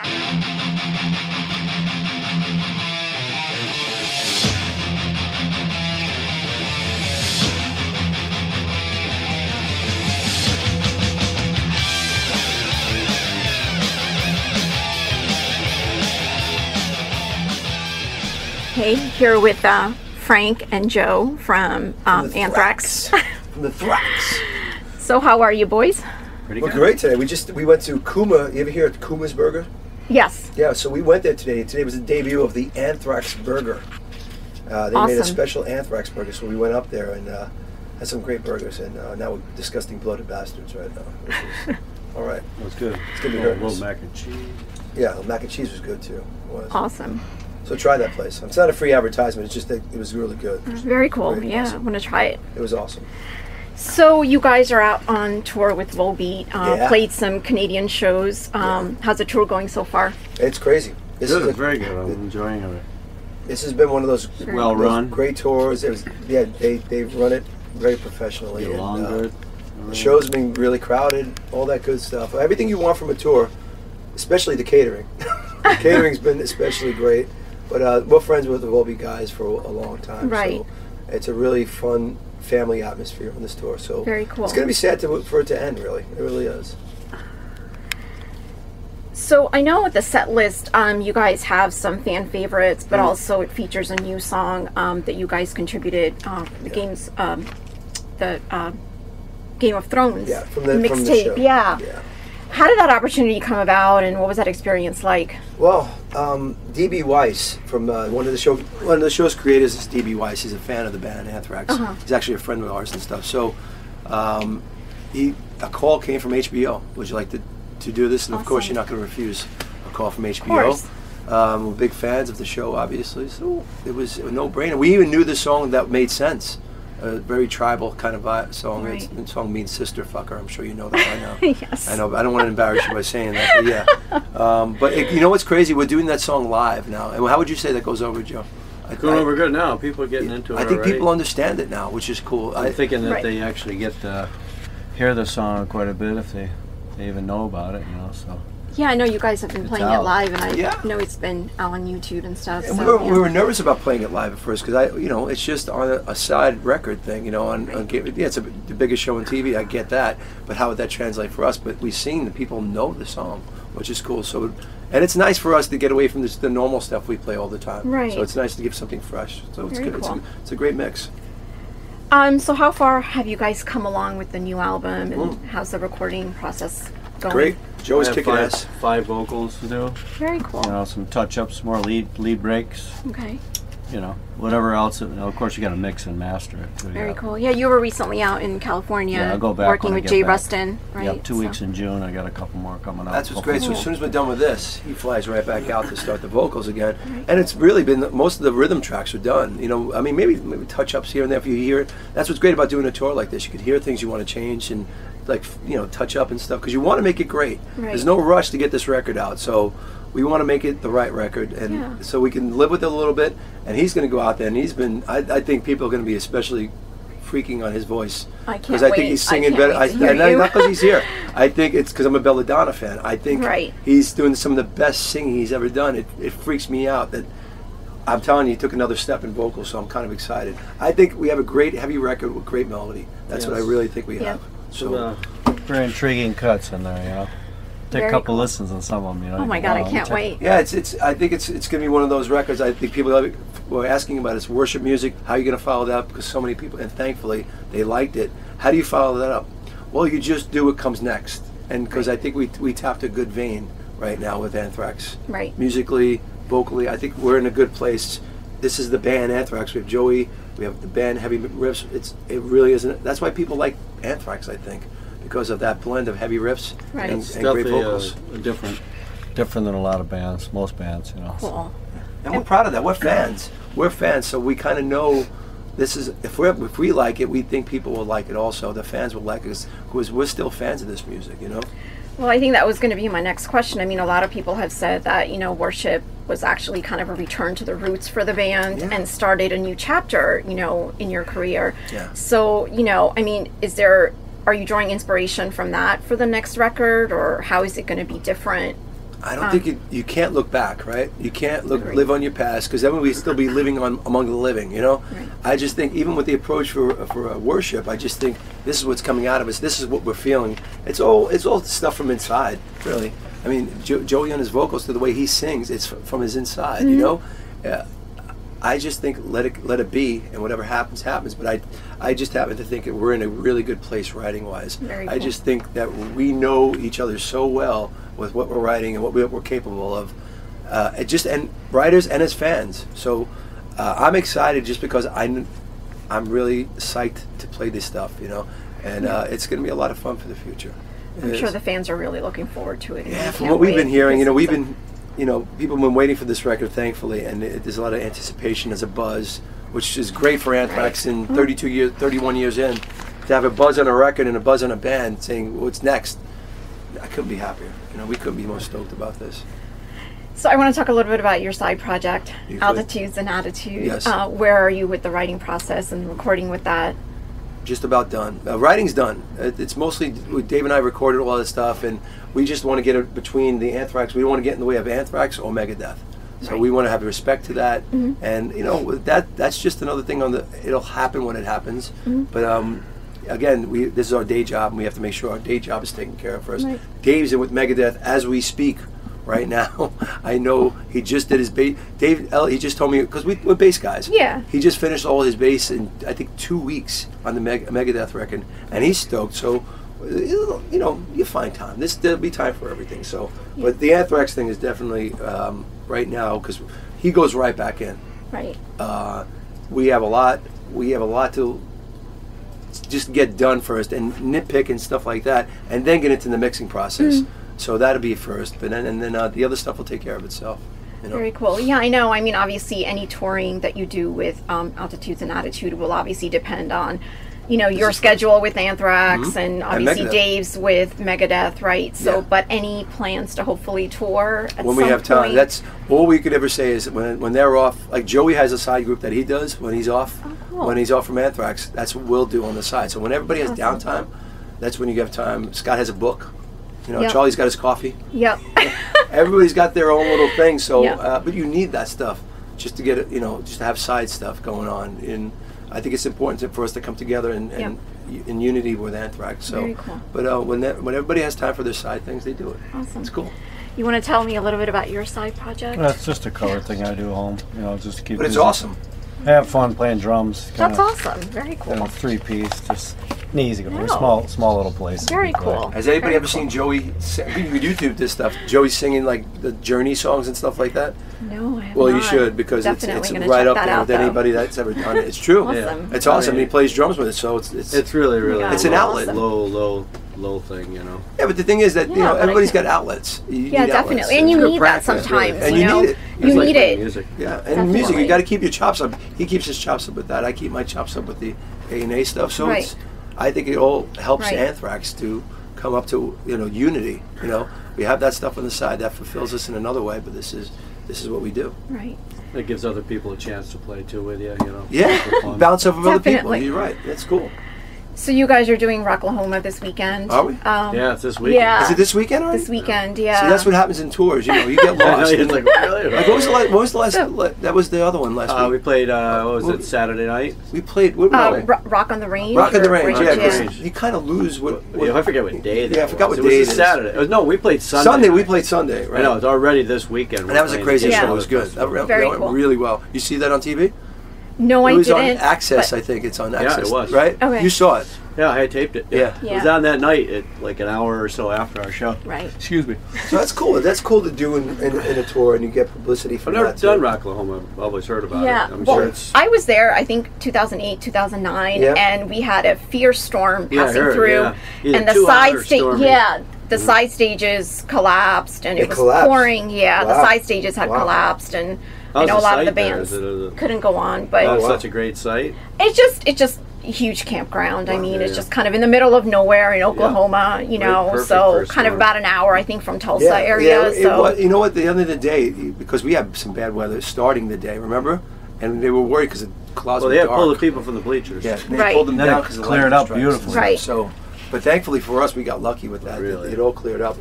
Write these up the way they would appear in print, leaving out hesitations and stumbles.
Hey, here with Frank and Joe from Anthrax. From the Thrax. So how are you boys? Pretty good. We're great today. We went to Kuma. You ever hear of Kuma's Burger? Yes. Yeah, so we went there today. Today was the debut of the Anthrax Burger. They Awesome. made a special Anthrax burger, so we went up there and had some great burgers. And now we're disgusting bloated bastards right now. All right. It was good. It's going to be a good. little mac and cheese. Yeah, the mac and cheese was good too. It was. Awesome. So try that place. It's not a free advertisement. It's just that it was really good. Very cool. Very yeah, awesome. I want to try it. It was awesome. So you guys are out on tour with Volbeat. Yeah. Played some Canadian shows. How's the tour going so far? It's crazy. This Good, is very good. I'm enjoying it. This has been one of those Well run. great tours. It was, yeah, they've run it very professionally. Get and, along good. The show's been really crowded, all that good stuff. Everything you want from a tour, especially the catering. The catering's been especially great. But we're friends with the Volbeat guys for a long time. Right. So it's a really fun family atmosphere on this tour. So very cool. It's going to be sad for it to end, really. It really is. So I know with the set list, you guys have some fan favorites, but also it features a new song that you guys contributed. The Game of Thrones. Yeah, from the mixtape. show. Yeah. Yeah. How did that opportunity come about, and what was that experience like? Well, DB Weiss from one of the show's creators is DB Weiss. He's a fan of the band Anthrax. He's actually a friend of ours and stuff. So, a call came from HBO. Would you like to do this? And of course, you're not going to refuse a call from HBO. We're big fans of the show, obviously. So it was a no-brainer. We even knew the song that made sense. A very tribal kind of song. Right. The song means sister fucker. I'm sure you know that by now. Yes. I know, but I don't want to embarrass you by saying that. But yeah. But you know what's crazy? We're doing that song live now. And how would you say that goes over, Joe? Going over good now. People are getting into it. I think already. people understand it now, which is cool. I'm thinking that they actually get to hear the song quite a bit if they even know about it, you know. So. Yeah, I know you guys have been playing out. it live, and I know it's been out on YouTube and stuff. And so, we were nervous about playing it live at first because it's just on a side record thing, you know. On it's the biggest show on TV. I get that, but how would that translate for us? But we've seen that people know the song, which is cool. So, and it's nice for us to get away from the normal stuff we play all the time. Right. So it's nice to give something fresh. So it's Very good. cool. It's a great mix. So how far have you guys come along with the new album, and how's the recording process going? Great. Joe's kicking five, ass. 5 vocals to do. Very cool. You know, some touch-ups, more lead breaks. Okay. You know, whatever else. You know, of course, you got to mix and master it. Too, Very cool. Yeah, you were recently out in California. Yeah, I'll go back working when I with get Jay back. Rustin, right? Yep, 2 weeks in June. I got a couple more coming up. That's what's great. So Cool. as soon as we're done with this, he flies right back out to start the vocals again. And it's really been most of the rhythm tracks are done. You know, I mean, maybe touch-ups here and there if you hear it. That's what's great about doing a tour like this. You can hear things you want to change and touch up and stuff because you want to make it great. Right. There's no rush to get this record out, so we want to make it the right record, and so we can live with it a little bit. And he's going to go out there, and he's been. I think people are going to be especially freaking on his voice because I think he's singing better. Not because he's here. I think it's because I'm a Belladonna fan. I think he's doing some of the best singing he's ever done. It freaks me out that. I'm telling you, he took another step in vocals, so I'm kind of excited. I think we have a great heavy record with great melody. That's what I really think we have. So very intriguing cuts in there, you know. Take a couple listens on some of them, you know. Oh my God, I can't wait. Yeah, I think it's going to be one of those records. I think people were asking about it's worship music. How are you going to follow that up? Because so many people, and thankfully they liked it. How do you follow that up? Well, you just do what comes next, and because I think we tapped a good vein right now with Anthrax. Right. Musically, vocally, I think we're in a good place. This is the band Anthrax. We have Joey. We have the band Heavy Riffs. It really isn't. That's why people like Anthrax, I think, because of that blend of heavy riffs and great vocals. Different than a lot of bands, most bands, you know. Cool. And we're proud of that. We're fans. We're fans, so we kind of know this is if we like it, we think people will like it also. The fans will like us because we're still fans of this music, you know. Well, I think that was going to be my next question. I mean, a lot of people have said that, you know, Worship was actually kind of a return to the roots for the band and started a new chapter, you know, in your career. Yeah. So, you know, I mean, are you drawing inspiration from that for the next record, or how is it going to be different? I don't think you can't look back, right? You can't live on your past, because then we'd still be living among the living, you know? Right. I just think, even with the approach for worship, I just think this is what's coming out of us. This is what we're feeling. It's all stuff from inside, really. I mean, Joey on his vocals, to the way he sings, it's from his inside, you know? I just think let it be, and whatever happens, happens. But I just happen to think that we're in a really good place writing-wise. Very cool. I just think that we know each other so well with what we're writing and what we're capable of, and writers and as fans. So I'm excited just because I'm really psyched to play this stuff, you know, and it's going to be a lot of fun for the future. I'm sure the fans are really looking forward to it. Yeah, from what we've been hearing, you know, people have been waiting for this record, thankfully, and there's a lot of anticipation. There's a buzz, which is great for Anthrax in 31 years in, to have a buzz on a record and a buzz on a band saying, what's next? I couldn't be happier. You know, we couldn't be more stoked about this. So I want to talk a little bit about your side project, Altitudes and Attitudes. Yes. Where are you with the writing process and recording with that? Just about done. Writing's done. It's mostly, Dave and I recorded all this stuff, and we just want to get it between the Anthrax. We don't want to get in the way of Anthrax or Megadeth. So we want to have respect to that. And, you know, that's just another thing it'll happen when it happens. But, again, this is our day job, and we have to make sure our day job is taken care of first. Right. Dave's in with Megadeth as we speak right now. I know he just did his bass. He just told me, because we're bass guys. Yeah. He just finished all his bass in, I think, 2 weeks on the Megadeth record, and he's stoked. So, you know, you find time. There'll be time for everything. So, but the Anthrax thing is definitely right now, because he goes right back in. Right. We have a lot to just get done first, and nitpick and stuff like that, and then get into the mixing process. So that'll be first, but then the other stuff will take care of itself. You know? Very cool. Yeah, I know. I mean, obviously, any touring that you do with Altitudes and Attitude will obviously depend on, you know, your schedule with Anthrax and obviously Dave's with Megadeth, right? So, but any plans to hopefully tour at when we have time? That's all we could ever say is when they're off. Like Joey has a side group that he does when he's off. Oh, cool. When he's off from Anthrax, that's what we'll do on the side. So when everybody has downtime, that's when you have time. Scott has a book. You know, Charlie's got his coffee. Yep. Everybody's got their own little thing. So, but you need that stuff just to get it. You know, just to have side stuff going on. And I think it's important for us to come together and in unity with Anthrax. So, very cool. But when everybody has time for their side things, they do it. Awesome. It's cool. You want to tell me a little bit about your side project? It's just a cover thing I do at home. You know, just to keep. But it's busy. awesome. I have fun playing drums. That's awesome. Very cool. 3-piece, just an easy go. Small little place. Very cool. Has anybody ever seen Joey? We YouTube this stuff. Joey singing like the Journey songs and stuff like that. No, I have Well, not. you should, because it's right up there with anybody that's ever done it. It's true. Awesome. It's awesome. He plays drums with it, so it's really it's an outlet. Low thing, you know. Yeah, but the thing is that you know everybody's got outlets. You need definitely, outlets. and you need that sometimes. And you know? need it. You need it. Music. Yeah, and music, you got to keep your chops up. He keeps his chops up with that. I keep my chops up with the A&A stuff. So I think it all helps Anthrax to come up to unity. You know, we have that stuff on the side that fulfills us in another way, but this is what we do. Right. It gives other people a chance to play too with you. You know. Yeah, bounce off of other people. You're right. That's cool. So you guys are doing Rocklahoma this weekend. Are we? Yeah, it's this weekend. Yeah. Is it this weekend already? This weekend, yeah. See, that's what happens in tours. You know, you get lost. Like, really? Like, what was the last? That was the other one last week. We played. What was it? Saturday night. We played. What Rock on the Range. Rock on the Range. Yeah, yeah. because you kind of lose what. I forget what day. Yeah, I forgot what it day was. It is. Saturday. No, we played Sunday. Sunday. We played Sunday. Right. I know. It's already this weekend. And that was a crazy show. It was good. That went really well. You see that on TV? No, I didn't. It was on Access. I think it's on Access. Yeah, it was. Right. Okay. You saw it. Yeah, I had taped it. Yeah. It was on that night at like an hour or so after our show. Right. Excuse me. So that's cool. That's cool to do in a tour, and you get publicity from that. I've never done Rocklahoma. I've always heard about it. I'm sure it's. I was there, I think, 2008, 2009, and we had a fierce storm passing through. And the side stage, the side stages collapsed, and it was pouring. Yeah, the side stages had collapsed, and I know a lot of the bands couldn't go on. But it's such a great site. It's just a huge campground. I mean, it's just kind of in the middle of nowhere in Oklahoma, you know, so kind of about an hour, I think, from Tulsa area. So you know what? The end of the day, because we had some bad weather starting the day, remember? And they were worried because the clouds were dark. They had pulled the people from the bleachers. Yeah, they pulled them down because it cleared up beautifully. Right. So, but thankfully for us, we got lucky with that. Really? It all cleared up.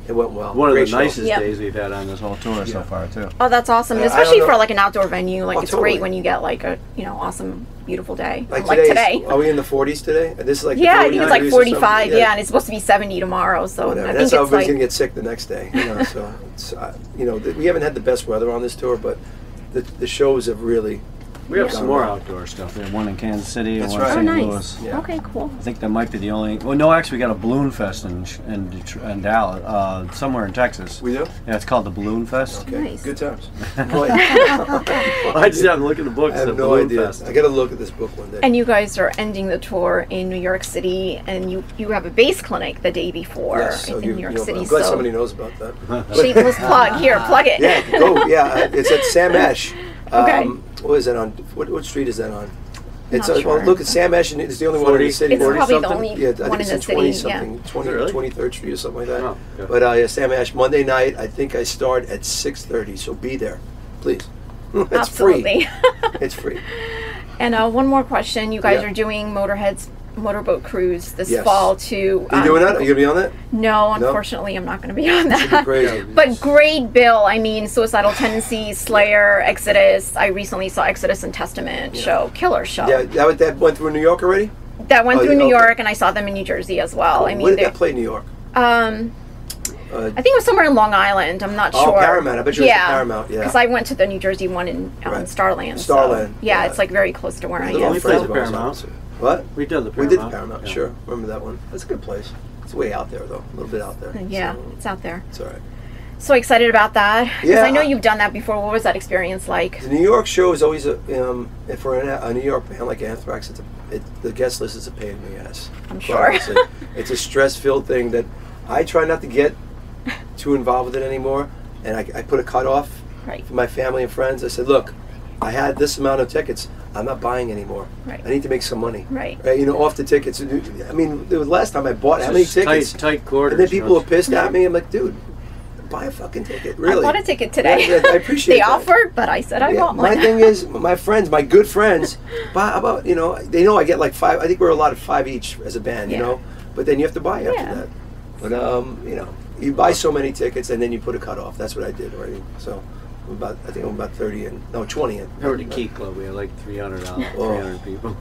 It went well. One of the show. nicest days we've had on this whole tour so far, too. Oh, that's awesome. Especially for like an outdoor venue. Like it's great when you get like a awesome, beautiful day. Like today. Are we in the 40s today? This is like I think it's like 45. Yeah, and it's supposed to be 70 tomorrow. So I think that's how everybody's like, gonna get sick the next day. So it's, we haven't had the best weather on this tour, but the shows have really. We have some more outdoor stuff. We have one in Kansas City and one in St. Louis. Yeah. Okay, cool. I think that might be the only. Well, no, actually, we got a balloon fest in Dallas, somewhere in Texas. We do? Yeah, it's called the Balloon Fest. Okay, nice. Good times. I just haven't looked at the books. I have no idea. I got to look at this book one day. And you guys are ending the tour in New York City, and you have a bass clinic the day before in New York City. I'm glad somebody knows about that. Shameless plug. Here, plug it. Yeah, go. Yeah, it's at Sam Ash. Okay. What is that on? What street is that on? It's Not sure. Well, look at Sam Ash, and it's the only one in the city. It's probably the only one in the city. 23rd Street or something like that. Oh, okay. But Sam Ash, Monday night. I think I start at 6:30. So be there, please. It's Absolutely. free. It's free. And one more question: you guys are doing Motorhead's motorboat cruise this fall too. Are you doing that? Are you gonna be on that? No, unfortunately, I'm not gonna be on that. Crazy. But great bill. I mean, Suicidal Tendencies, Slayer, Exodus. I recently saw Exodus and Testament show. Killer show. Yeah, that went through New York already? That went through New York, and I saw them in New Jersey as well. I mean, where did that play in New York? I think it was somewhere in Long Island. I'm not sure. Oh, Paramount. I bet you it was Paramount. Yeah. Because I went to the New Jersey one in Starland. Starland. So, yeah, it's like very close to where I am. We played the Paramount. What? We did the Paramount. We did the Paramount, sure. Remember that one? That's a good place. It's way out there, though. A little bit out there. Yeah, it's out there. It's all right. So excited about that. Because Yeah. I know you've done that before. What was that experience like? The New York show is always, for a New York band like Anthrax, the guest list is a pain in the ass. I'm sure. It's a stress-filled thing that I try not to get too involved with it anymore. And I put a cutoff for my family and friends. I said, look, I had this amount of tickets. I'm not buying anymore. Right. I need to make some money. Right. Off the tickets. I mean, the last time I bought how many tickets? Tight quarters. And then people were pissed at me. I'm like, dude, buy a fucking ticket. Really. I bought a ticket today. I appreciate they that. offered, but I said I want one. My thing is, my friends, my good friends, they know I get like 5. I think we're allotted 5 each as a band, but then you have to buy after that. But you buy so many tickets and then you put a cutoff. That's what I did already. So. I think I'm about 20 in. Over the Key Club, we had like 300 people.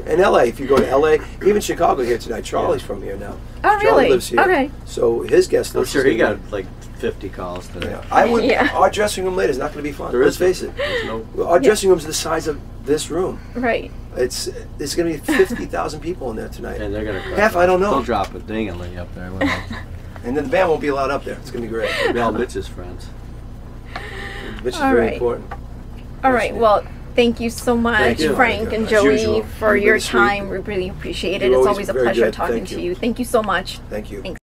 In LA, if you go to LA, even Chicago here tonight, Charlie's from here now. Oh, really? Charlie lives here. Okay. So his guest list. I'm sure he got like 50 calls today. Our dressing room later is not going to be fun. Let's face it. Our dressing room's the size of this room. Right. It's going to be 50,000 people in there tonight. And they're going to half. I don't know. They'll drop a dingly up there. And then the band won't be allowed up there. It's going to be great. It'll be all Mitch's friends. Which is very important. All right. Well, thank you so much, Frank and Joey, for your time. We really appreciate it. It's always a pleasure talking to you. Thank you so much. Thank you. Thanks.